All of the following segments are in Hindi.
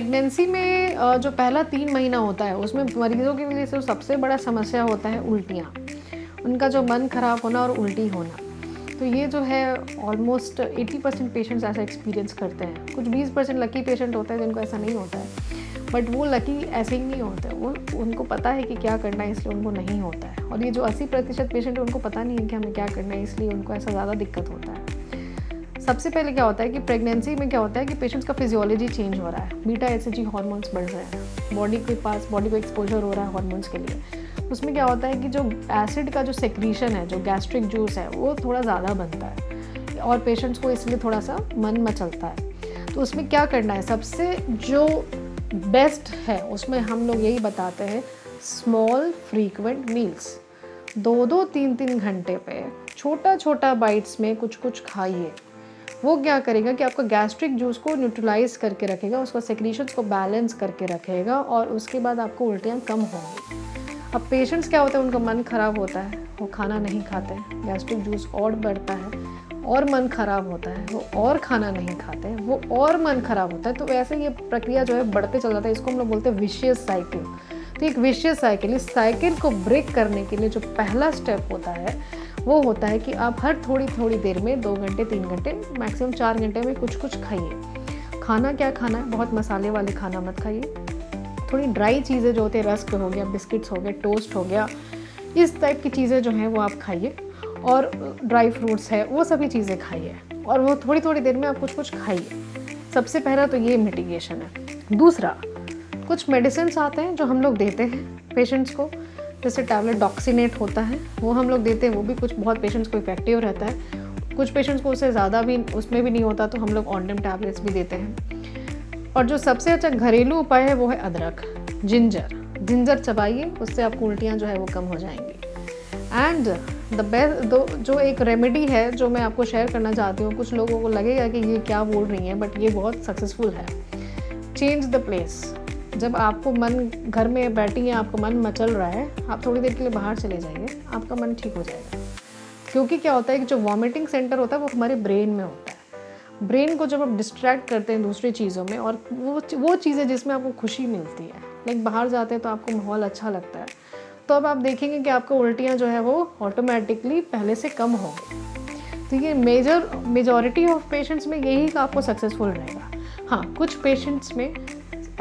प्रेगनेंसी में जो पहला 3 महीना होता है उसमें मरीज़ों के लिए जो सबसे बड़ा समस्या होता है उल्टियाँ, उनका जो मन ख़राब होना और उल्टी होना। तो ये जो है ऑलमोस्ट 80% पेशेंट्स ऐसा एक्सपीरियंस करते हैं। कुछ 20% लकी पेशेंट होते हैं जिनको ऐसा नहीं होता है, बट वो लकी ऐसे ही नहीं होते, वो उनको पता है कि क्या करना है इसलिए उनको नहीं होता है। और ये जो 80% पेशेंट है उनको पता नहीं है कि हमें क्या करना है, इसलिए उनको ऐसा ज़्यादा दिक्कत होता है। सबसे पहले क्या होता है कि प्रेगनेंसी में क्या होता है कि पेशेंट्स का फिजियोलॉजी चेंज हो रहा है, बीटा एचसीजी हार्मोन्स बढ़ रहे हैं, बॉडी को एक्सपोजर हो रहा है हार्मोन्स के लिए। उसमें क्या होता है कि जो एसिड का जो सेक्रीशन है, जो गैस्ट्रिक जूस है, वो थोड़ा ज़्यादा बनता है और पेशेंट्स को इसलिए थोड़ा सा मन मचलता है। तो उसमें क्या करना है, सबसे जो बेस्ट है उसमें हम लोग यही बताते हैं, स्मॉल फ्रीक्वेंट मील्स, 2-2, 3-3 घंटे पे छोटा छोटा बाइट्स में कुछ कुछ खाइए। वो क्या करेगा कि आपका गैस्ट्रिक जूस को न्यूट्रलाइज करके रखेगा, उसका सेक्रीशंस को बैलेंस करके रखेगा और उसके बाद आपको उल्टियाँ कम होंगी। अब पेशेंट्स क्या होता है, उनका मन ख़राब होता है, वो खाना नहीं खाते, गैस्ट्रिक जूस और बढ़ता है और मन ख़राब होता है, वो और खाना नहीं खाते, वो और मन ख़राब होता है। तो वैसे ये प्रक्रिया जो है बढ़ते चल जाता है, इसको हम लोग बोलते हैं विशियस साइकिल। तो एक विशियस साइकिल, इस साइकिल को ब्रेक करने के लिए जो पहला स्टेप होता है वो होता है कि आप हर थोड़ी देर में 2 घंटे 3 घंटे मैक्सिमम 4 घंटे में कुछ कुछ खाइए। खाना क्या खाना है, बहुत मसाले वाले खाना मत खाइए, थोड़ी ड्राई चीज़ें जो होते हैं, रस्क हो गया, बिस्किट्स हो गए, टोस्ट हो गया, इस टाइप की चीज़ें जो हैं वो आप खाइए। और ड्राई फ्रूट्स है, वो सभी चीज़ें खाइए और वो थोड़ी देर में आप कुछ कुछ खाइए। सबसे पहला तो ये मिटिगेशन है। दूसरा, कुछ मेडिसिन्स आते हैं जो हम लोग देते हैं पेशेंट्स को, जैसे टैबलेट डॉक्सीनेट होता है, वो हम लोग देते हैं, वो भी कुछ बहुत पेशेंट्स को इफेक्टिव रहता है। कुछ पेशेंट्स को उससे ज़्यादा भी उसमें भी नहीं होता तो हम लोग ऑन्डम टैबलेट्स भी देते हैं। और जो सबसे अच्छा घरेलू उपाय है वो है अदरक, जिंजर चबाइए, उससे आपको उल्टियाँ जो है वो कम हो जाएंगी। एंड द बेस्ट जो एक रेमेडी है जो मैं आपको शेयर करना चाहती हूँ, कुछ लोगों को लगेगा कि ये क्या बोल रही हैं, बट ये बहुत सक्सेसफुल है। Change the place. जब आपको मन घर में बैठी हैं, आपको मन मचल रहा है, आप थोड़ी देर के लिए बाहर चले जाइए, आपका मन ठीक हो जाएगा। क्योंकि क्या होता है कि जो वॉमिटिंग सेंटर होता है वो हमारे ब्रेन में होता है। ब्रेन को जब आप डिस्ट्रैक्ट करते हैं दूसरी चीज़ों में, और वो चीज़ें जिसमें आपको खुशी मिलती है, लाइक बाहर जाते हैं तो आपको माहौल अच्छा लगता है, तो अब आप देखेंगे कि आपको उल्टियाँ जो है वो ऑटोमेटिकली पहले से कम होंगी। तो ये मेजॉरिटी ऑफ पेशेंट्स में यही आपको सक्सेसफुल रहेगा। हाँ, कुछ पेशेंट्स में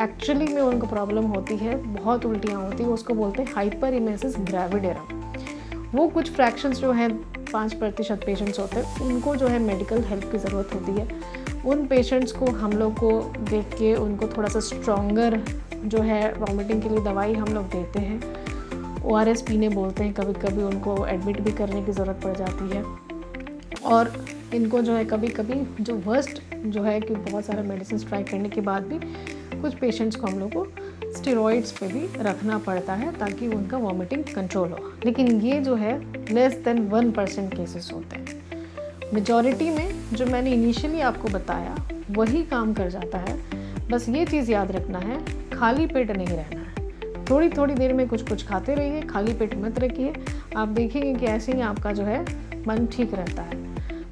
एक्चुअली में उनको प्रॉब्लम होती है, बहुत उल्टियाँ होती है, उसको बोलते हैं हाइपरइमेसिस ग्रेविडेरम। वो कुछ फ्रैक्शंस जो हैं 5% पेशेंट्स होते हैं, उनको जो है मेडिकल हेल्प की ज़रूरत होती है। उन पेशेंट्स को हम लोग को देख के उनको थोड़ा सा स्ट्रॉन्गर जो है वॉमिटिंग के लिए दवाई हम लोग देते हैं, ORS पीने बोलते हैं, कभी कभी उनको एडमिट भी करने की ज़रूरत पड़ जाती है। और इनको जो है कभी कभी जो वर्स्ट जो है कि बहुत सारा मेडिसिन ट्राई करने के बाद भी कुछ पेशेंट्स को हम लोग को स्टेरॉइड्स पे भी रखना पड़ता है ताकि उनका वॉमिटिंग कंट्रोल हो। लेकिन ये जो है लेस देन 1% केसेस होते हैं। मेजॉरिटी में जो मैंने इनिशियली आपको बताया वही काम कर जाता है। बस ये चीज़ याद रखना है, खाली पेट नहीं रहना है, थोड़ी देर में कुछ कुछ खाते रहिए, खाली पेट मत रखिए। आप देखेंगे कि ऐसे ही आपका जो है मन ठीक रहता है।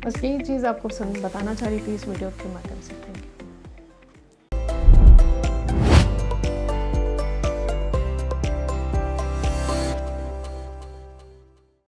बस यही चीज़ आपको बताना चाह रही थी इस वीडियो के माध्यम से।